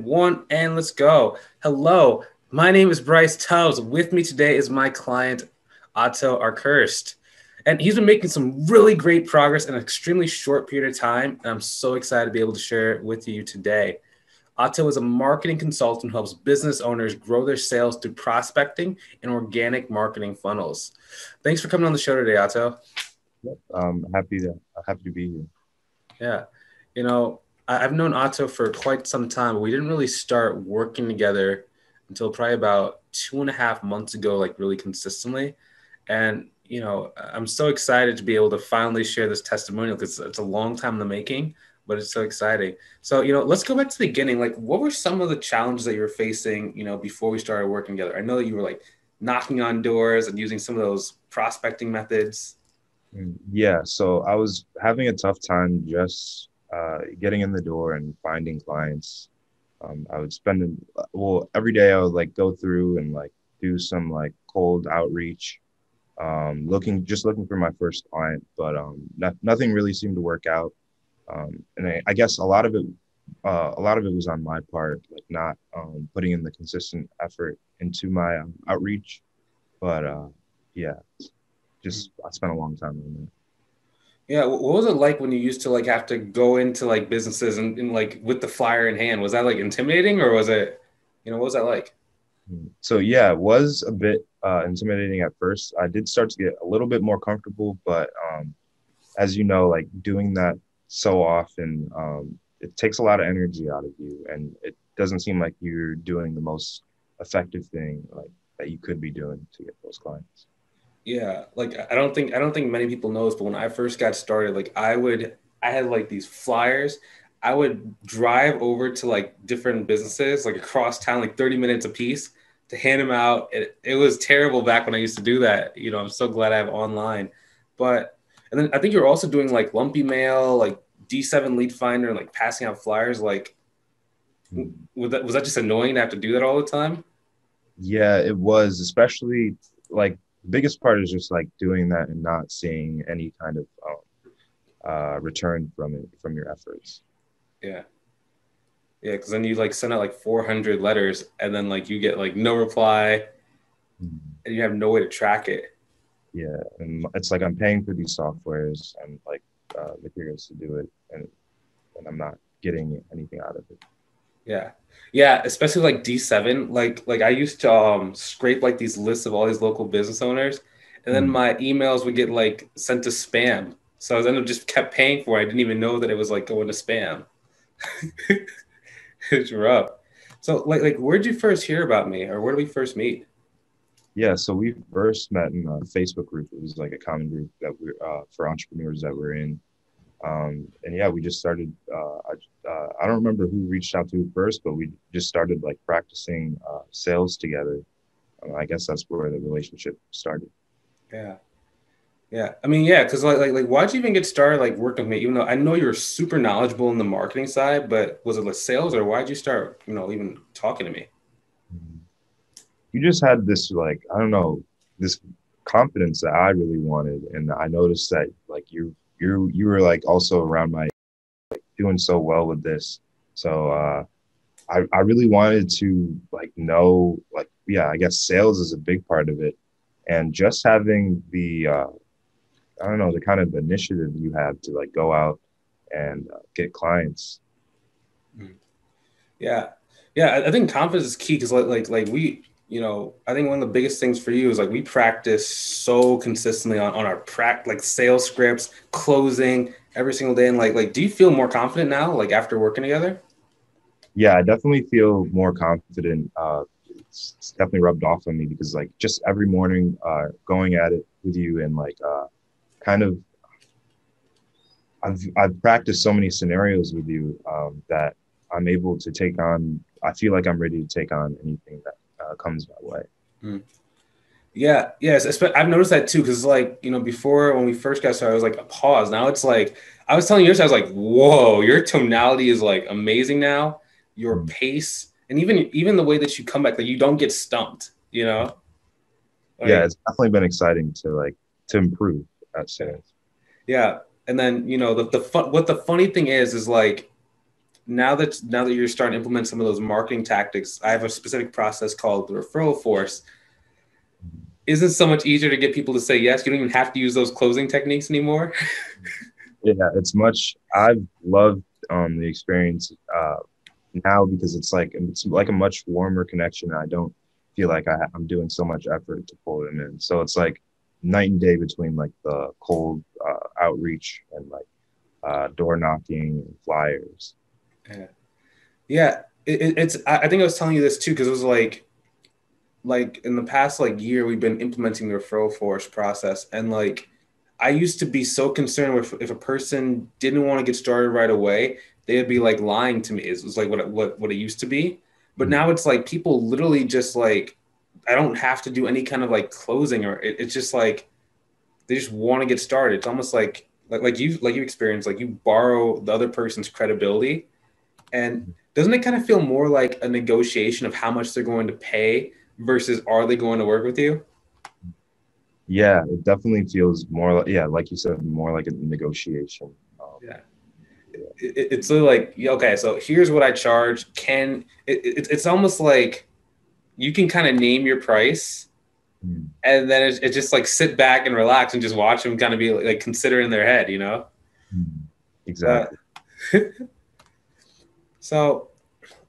one, and let's go. Hello, my name is Bryce Tubbs. With me today is my client, Otto Arkurst. And he's been making some really great progress in an extremely short period of time. And I'm so excited to be able to share it with you today. Otto is a marketing consultant who helps business owners grow their sales through prospecting and organic marketing funnels. Thanks for coming on the show today, Otto. Yep. Happy to be here. Yeah. I've known Otto for quite some time, but we didn't really start working together until probably about 2.5 months ago, like really consistently. And, I'm so excited to be able to finally share this testimonial because it's a long time in the making, but it's so exciting. So, let's go back to the beginning. Like, what were some of the challenges that you were facing, before we started working together? I know that you were like knocking on doors and using some of those prospecting methods. Yeah, so I was having a tough time just getting in the door and finding clients. I would every day I would like go through and like do some like cold outreach, looking for my first client, but nothing really seemed to work out. And I guess a lot of it was on my part, like not putting in the consistent effort into my outreach. But yeah, just I spent a long time on that. Yeah, what was it like when you used to like have to go into like businesses and like with the flyer in hand? Was that like intimidating or was it, what was that like? So yeah, it was a bit intimidating at first. I did start to get a little bit more comfortable, but as you know, like doing that so often, it takes a lot of energy out of you, and it doesn't seem like you're doing the most effective thing like that you could be doing to get those clients. Yeah, like I don't think many people know this, but when I first got started, like I had like these flyers. I would drive over to like different businesses, like across town, like 30 minutes a piece to hand them out. It was terrible back when I used to do that. I'm so glad I have online. But and then I think you're also doing like lumpy mail, like D7 lead finder, and like passing out flyers. Like was that just annoying to have to do that all the time? Yeah, it was, especially like the biggest part is just like doing that and not seeing any kind of return from it, from your efforts. Yeah. Yeah, because then you like send out like 400 letters and then like you get like no reply Mhm. and you have no way to track it. Yeah, and it's like I'm paying for these softwares and like materials to do it, and I'm not getting anything out of it. Yeah. Yeah, especially like D7. Like I used to scrape like these lists of all these local business owners and then Mm. my emails would get like sent to spam. So I ended up just kept paying for it. I didn't even know that it was like going to spam. It's rough. So like where'd you first hear about me or where did we first meet? Yeah, so we first met in a Facebook group. It was like a common group that we're for entrepreneurs that we're in. And yeah, we just started. I don't remember who reached out to first, but we just started like practicing sales together. I guess that's where the relationship started. Yeah. Yeah, I mean, yeah, because like, why'd you even get started like working with me? Even though I know you're super knowledgeable in the marketing side, but was it the sales or why'd you start, even talking to me? Mhm. You just had this like I don't know this confidence that I really wanted, and I noticed that like you were like also around my doing so well with this. So I really wanted to like know like yeah, I guess sales is a big part of it, and just having the I don't know the kind of initiative you have to like go out and get clients. Mhm. Yeah, yeah, I think confidence is key because like we, I think one of the biggest things for you is like we practice so consistently on our like sales scripts, closing every single day, and like do you feel more confident now like after working together? Yeah, I definitely feel more confident. It's definitely rubbed off on me because like just every morning going at it with you and like kind of I've practiced so many scenarios with you that I'm able to take on. I feel like I'm ready to take on anything that comes my way. Mm. Yeah, yes. I've noticed that too, because like, before when we first got started, I was like a pause. Now it's like I was telling you, I was like, whoa, your tonality is like amazing now. Your Mm. pace and even the way that you come back, like you don't get stumped. Yeah, Like it's definitely been exciting to like to improve at yeah. sales. Yeah. And then, the fun what the funny thing is like now that you're starting to implement some of those marketing tactics, I have a specific process called the referral force. Isn't it so much easier to get people to say yes? You don't even have to use those closing techniques anymore. Yeah, I've loved the experience now because it's like a much warmer connection. I don't feel like I'm doing so much effort to pull them in. So it's like night and day between like the cold outreach and like door knocking and flyers. Yeah, yeah. It's. I think I was telling you this too because it was like in the past like year we've been implementing the referral force process, and like I used to be so concerned with if a person didn't want to get started right away, they'd be like lying to me. It was like what it used to be, but Mm. now it's like people literally just like I don't have to do any kind of like closing or it's just like they just want to get started. It's almost like you experience like you borrow the other person's credibility, and doesn't it kind of feel more like a negotiation of how much they're going to pay versus are they going to work with you? Yeah, it definitely feels more like, yeah, like you said, more like a negotiation. Yeah. It's like okay, so here's what I charge. It's almost like you can kind of name your price, Mm. and then it's just like sit back and relax and just watch them kind of be like consider in their head, you know. Mm. But Exactly. so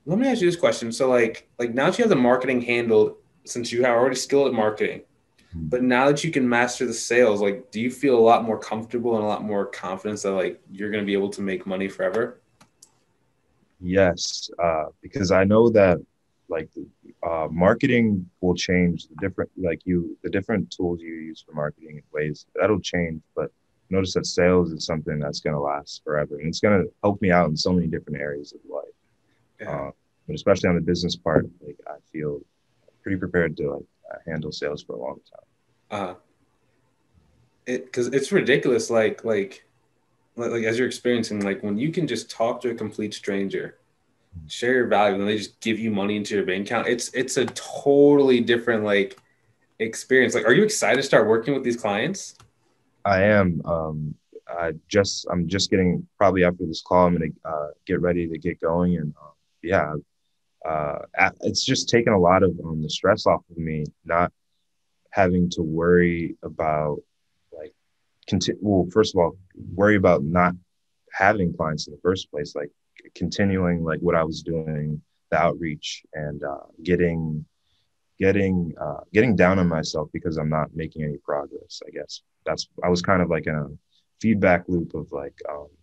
let me ask you this question. So like now that you have the marketing handled, since you are already skilled at marketing, Mm. but now that you can master the sales, like do you feel a lot more comfortable and a lot more confidence that like you're going to be able to make money forever? Yes, because I know that like marketing will change the different tools you use for marketing in ways that'll change. But notice that sales is something that's going to last forever, and it's going to help me out in so many different areas of life. Yeah. Uh, but especially on the business part, like I feel pretty prepared to like handle sales for a long time. Uh, because it's ridiculous. Like as you're experiencing, like when you can just talk to a complete stranger, share your value, and they just give you money into your bank account. It's a totally different like experience. Like, are you excited to start working with these clients? I am. I'm just getting probably after this call. I'm gonna get ready to get going, and yeah, it's just taken a lot of the stress off of me, not having to worry about like well, first of all, worry about not having clients in the first place, like continuing like what I was doing, the outreach, and getting down on myself because I'm not making any progress. I guess I was kind of like in a feedback loop of like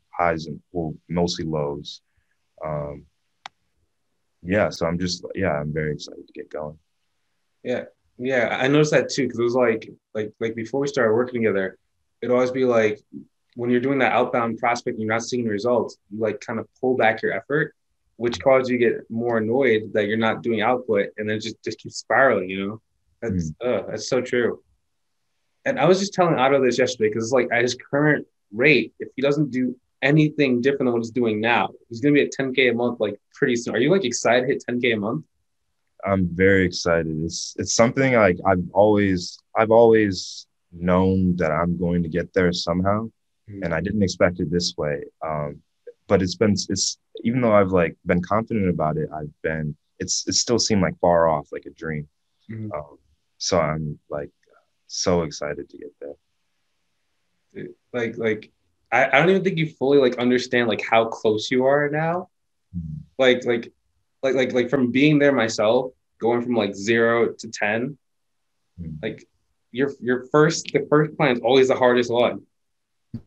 highs and well, mostly lows. Um, yeah, so I'm very excited to get going. Yeah, yeah, I noticed that too because it was like before we started working together, it'd always be like when you're doing that outbound prospect and you're not seeing results, you like kind of pull back your effort, which causes you to get more annoyed that you're not doing output, and then just keeps spiraling. You know, Mm. that's so true. And I was just telling Otto this yesterday because it's like at his current rate, if he doesn't do anything different than what he's doing now, he's gonna be at 10K a month like pretty soon. Are you like excited to hit 10K a month? I'm very excited. It's something like I've always known that I'm going to get there somehow, and I didn't expect it this way. But it's even though I've like been confident about it, it still seemed like far off, like a dream. Mm-hmm. Um, so I'm like so excited to get there. Like I don't even think you fully like understand like how close you are now. Mhm. Like like like from being there myself, going from like 0 to 10, like the first plan is always the hardest one.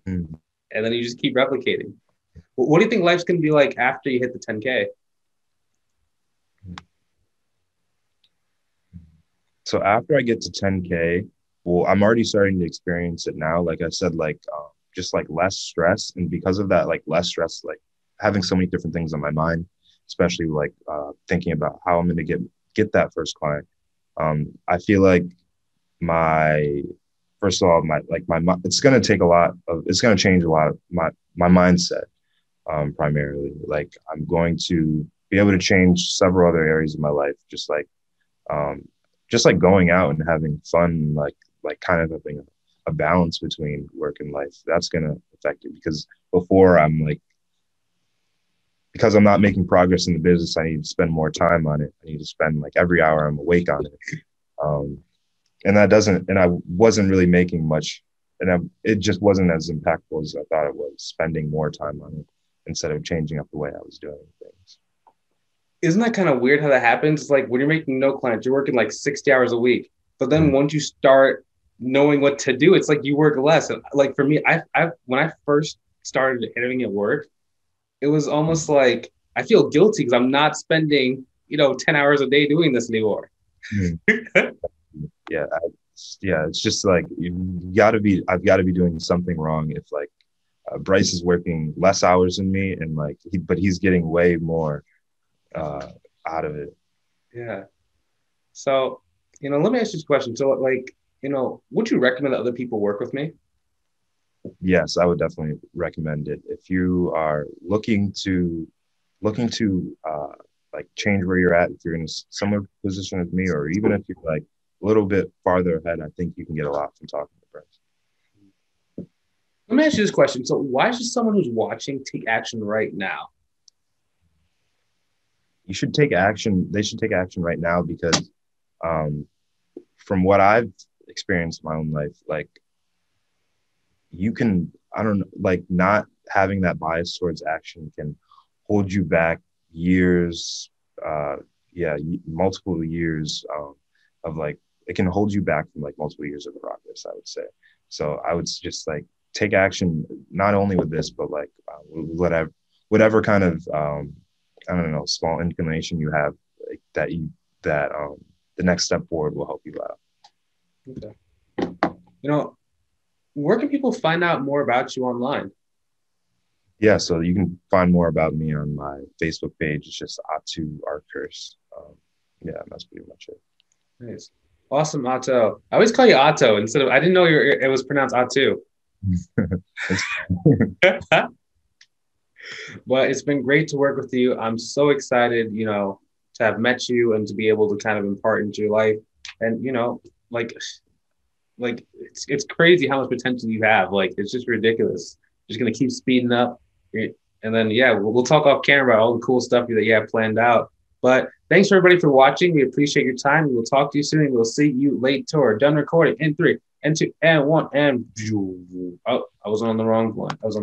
Mhm. And then you just keep replicating. What do you think life's gonna be like after you hit the 10K? So after I get to 10K, well, I'm already starting to experience it now. Like I said, like just like less stress, and because of that, like less stress, like having so many different things on my mind, especially like thinking about how I'm going to get that first client. I feel like my first of all, it's going to take a lot of it's going to change a lot of my mindset primarily. Like I'm going to be able to change several other areas of my life, um, just like going out and having fun, like kind of having a balance between work and life. That's gonna affect it because before I'm like because I'm not making progress in the business, I need to spend more time on it. I need to spend like every hour I'm awake on it. Um, and that doesn't, and I wasn't really making much, it just wasn't as impactful as I thought it was, spending more time on it instead of changing up the way I was doing things. Isn't that kind of weird how that happens? It's like when you're making no clients, you're working like 60 hours a week. But then Mm, once you start knowing what to do, it's like you work less. And like for me, I when I first started interviewing at work, it was almost like I feel guilty because I'm not spending, 10 hours a day doing this anymore. mm. Yeah, yeah, it's just like I've got to be doing something wrong if like Bryce is working less hours than me and like but he's getting way more uh, out of it. Yeah. So, let me ask you this question. So, like, would you recommend that other people work with me? Yes, I would definitely recommend it if you are looking to like change where you're at. If you're in a similar position as me, or even if you're like a little bit farther ahead, I think you can get a lot from talking to friends. Let me ask you this question. So, why should someone who's watching take action right now? You should take action. They should take action right now because um, from what I've experienced in my own life, like you can, I don't know, like not having that bias towards action can hold you back years, uh, yeah, multiple years of like, it can hold you back from like multiple years of progress, I would say. So I would just like take action, not only with this, but like whatever kind of, I don't know, small inclination you have like, that the next step forward will help you out. Okay. You know, where can people find out more about you online? Yeah, so you can find more about me on my Facebook page. It's just Atu Art Curse. Yeah, that's pretty much it. Nice. Awesome, Otto. I always call you Otto instead of, I didn't know it was pronounced Otto. It's But it's been great to work with you. I'm so excited, to have met you and to be able to kind of impart into your life. And, like, it's crazy how much potential you have. Like, it's just ridiculous. Just going to keep speeding up. And then, yeah, we'll talk off camera about all the cool stuff that you have planned out. But thanks for everybody for watching. We appreciate your time. We will talk to you soon. We'll see you later. Done recording in 3 and 2 and 1 and oh, I was on the wrong one. I was on